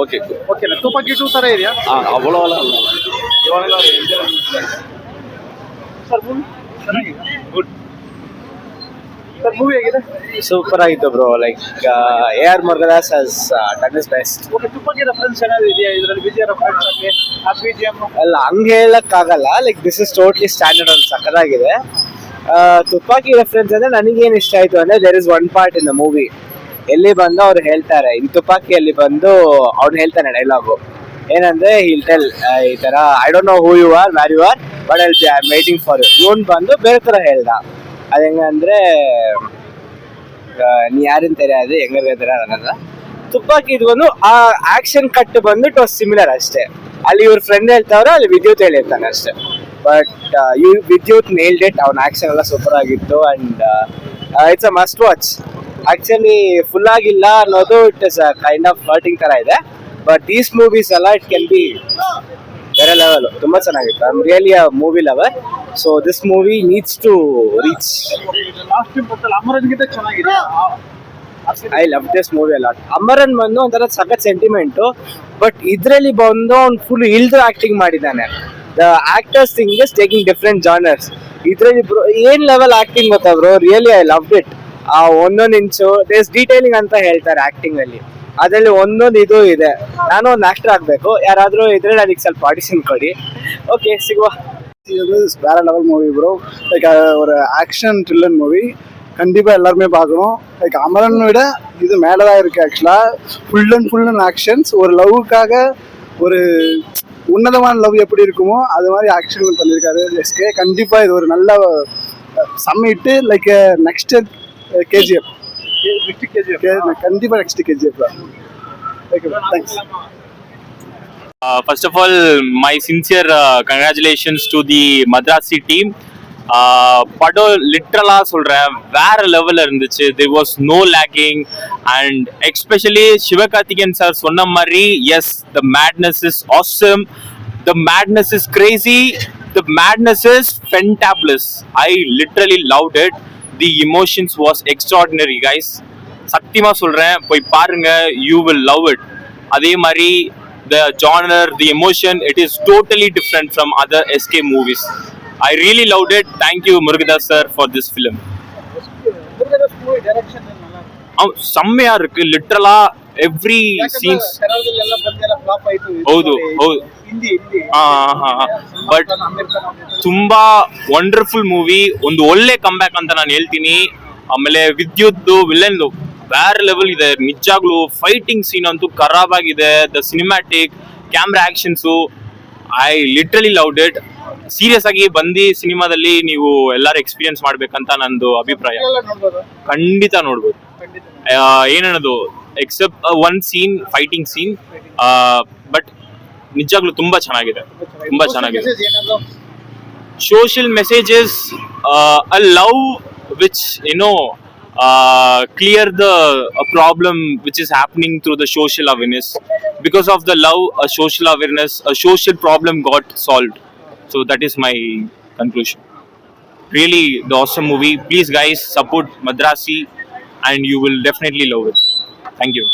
Okay ಓಕೆನಾ ತುಪಾಕಿ 2 ತರ ಇದೆಯಾ ಅவ்வளோ ಸರ್ ಮೂವಿ ಚೆನ್ನಾಗಿದೆ ಗುಡ್ ಸರ್ ಮೂವಿ ಹೇಗಿದೆ ಸೂಪರ್ ಆಗಿತ್ತು bro. Like AR Murugadoss has done his best. Okay Thuppakki reference ಏನಾದ್ರು ಇದೆಯಾ ಇದರಲ್ಲಿ ವಿಜಯ ರೆಫರೆನ್ಸ್ ಅಲ್ಲಿ ಆ BGM ಅಲ್ಲ ಹಂಗೆ ಹೇಳಕ್ ಆಗಲ್ಲ. Like this is totally standard ಒಂದು ಸಕ್ಕದಾಗಿದೆ. ತುಪಾಕಿ ರೆಫರೆನ್ಸ್ ಅಂದ್ರೆ ನನಗೇನು ಇಷ್ಟ ಆಯ್ತು ಅಂದ್ರೆ there is one part in the movie ಎಲ್ಲಿ ಬಂದು ಅವ್ರು ಹೇಳ್ತಾರೆ ಈ ತುಪಾಕಿಯಲ್ಲಿ ಬಂದು ಅವ್ನು ಹೇಳ್ತಾನೆ ಡೈಲಾಗು ಏನಂದ್ರೆ ಹಿಲ್ ಟೆಲ್ ಈ ತರ I don't know who you are ಮ್ಯಾರ್ you are but I am waiting for you. ಇವನ್ ಬಂದು ಬೇರೆ ತರ ಹೇಳ್ದ. ಅದು ಹೆಂಗಂದ್ರೆ ನೀ ಯಾರಿನ ತೆರೆಯೋದು ಹೆಂಗಾರ ಅನ್ನೋದ. ತುಪಾಕಿ ಇದು ಬಂದು ಆ ಆಕ್ಷನ್ ಕಟ್ ಬಂದು ಇಟ್ ವಾಸ್ ಸಿಮಿಲರ್ ಅಷ್ಟೇ. ಅಲ್ಲಿ ಇವ್ರ ಫ್ರೆಂಡ್ ಹೇಳ್ತಾವ್ರೆ ಅಲ್ಲಿ ವಿದ್ಯುತ್ ಹೇಳಿರ್ತಾನೆ ಅಷ್ಟೇ. But Vidyut nailed it. ಅವ್ನ ಆಕ್ಷನ್ ಎಲ್ಲ ಸೂಪರ್ ಆಗಿತ್ತು and it's a must watch. Actually full ಆಗಿಲ್ಲ ಅನ್ನೋದು it is kind of hurting ತರ ಇದೆ. ಬಟ್ ದೀಸ್ ಮೂವೀಸ್ ಎಲ್ಲ ಇಟ್ ಕ್ಯಾನ್ ಬಿ ಬೇರೆ ಲೆವೆಲ್. ತುಂಬಾ ಚೆನ್ನಾಗಿತ್ತು. I am really a movie lover. So this movie needs to reach. Last time ಬರ್ತಲ್ಲ ಅಮರನ್ಗಿಂತ ಚೆನ್ನಾಗಿದೆ ಐ ಲವ್ ದಿಸ್ ಮೂವಿ ಅಲ್ಲ. ಅಮರನ್ ಬಂದು ಒಂಥರ ಸಖತ್ ಸೆಂಟಿಮೆಂಟು. ಬಟ್ ಇದ್ರಲ್ಲಿ ಬಂದು ಅವ್ನು ಫುಲ್ ಇಳ್ದು ಆಕ್ಟಿಂಗ್ ಮಾಡಿದ್ದಾನೆ. The actors thing is taking different genres. ಇದ್ರಲ್ಲಿ ಬ್ರೋ ಏನ್ ಲೆವೆಲ್ ಆಕ್ಟಿಂಗ್ ಗೊತ್ತಾ bro. Really I love it. ಆ ಒಂದೊಂದು ಇಂಚು ದೇಸ್ ಡೀಟೇಲಿಂಗ್ ಅಂತ ಹೇಳ್ತಾರೆ ಆಕ್ಟಿಂಗ್ ಅಲ್ಲಿ. ಅದರಲ್ಲಿ ಒಂದೊಂದು ಇದು ಇದೆ. ನಾನು ಒಂದು ಆಕ್ಟರ್ ಆಗ್ಬೇಕು. ಯಾರಾದ್ರೂ ಇದ್ರೆ ನನಗೆ ಸ್ವಲ್ಪ ಆಡಿಷನ್ ಕೊಡಿ. ಓಕೆ ಸಿಗುವ. வேற லெவல் மூவி ப்ரோ. லைக் ஒரு ஆக்ஷன் த்ரில்லர் மூவி. கண்டிப்பாக எல்லாருமே பார்க்கணும். லைக் அமரன் விட இது மேலே தான் இருக்குது ஆக்சுவலாக. Full and actions. ஒரு லவ்வுக்காக ஒரு உன்னதமான லவ் எப்படி இருக்குமோ அது மாதிரி ஆக்ஷன் பண்ணியிருக்காரு எஸ்கே. கண்டிப்பாக இது ஒரு நல்ல சம்மிட்டு. லைக் நெக்ஸ்ட் KGF கண்டிப்பாக நெக்ஸ்ட் KGF தான். Okay thanks. First of all, my sincere congratulations to the Madrasi team. படம் லிட்ரலா சொல்றேன் வேற லெவல்ல இருந்துச்சு. there was no lagging and especially Sivakarthikeyan sir சொன்ன மாதிரி yes the madness is awesome, the madness is crazy, the madness is fantabulous. I literally loved it. The emotions was extraordinary guys. சத்தியமா சொல்றேன் போய் பாருங்க, you will love it. அதே மாதிரி the genre, the emotion, it is totally different from other SK movies. I really loved it. Thank you Murugadas sir for this film. Murugadoss movie direction நல்லா செம்மையா இருக்கு. லிட்டரலா every scenes ಕನ್ನಡದಲ್ಲಿ ಎಲ್ಲ ಬಂದೆಲ್ಲ flap ಆಯ್ತು. ಹೌದು Hindi but ತುಂಬಾ ವಂಡರ್ಫುಲ್ ಮೂವಿ. ಒಂದು ಒಳ್ಳೆ ಕಂಬ್ಯಾಕ್ ಅಂತ ನಾನು ಹೇಳ್ತೀನಿ. ಆಮೇಲೆ ವಿದ್ಯುತ್ ವಿಲನ್ ಬೇರೆ ಲೆವೆಲ್ ಇದೆ ನಿಜಾಗ್ಲೂ. ಫೈಟಿಂಗ್ ಸೀನ್ ಅಂತೂ ಖರಾಬ್ ಆಗಿದೆ. The cinematic camera actions I literally loved it. Serious ಆಗಿ ಬಂದು ಸಿನಿಮಾದಲ್ಲಿ ನೀವು ಎಲ್ಲರೂ ಎಕ್ಸ್ಪೀರಿಯನ್ಸ್ ಮಾಡ್ಬೇಕಂತ ನಂದು ಅಭಿಪ್ರಾಯ. ಖಂಡಿತ ನೋಡ್ಬೋದು. ಏನನ್ನೋದು except one scene fighting scene. But ನಿಜಾಗ್ಲೂ ತುಂಬಾ ಚೆನ್ನಾಗಿದೆ. Social messages a love which clear the problem which is happening through the social awareness. Because of the love, a social awareness, a social problem got solved. So that is my conclusion. Really the awesome movie. Please guys support Madrasi and you will definitely love it. Thank you.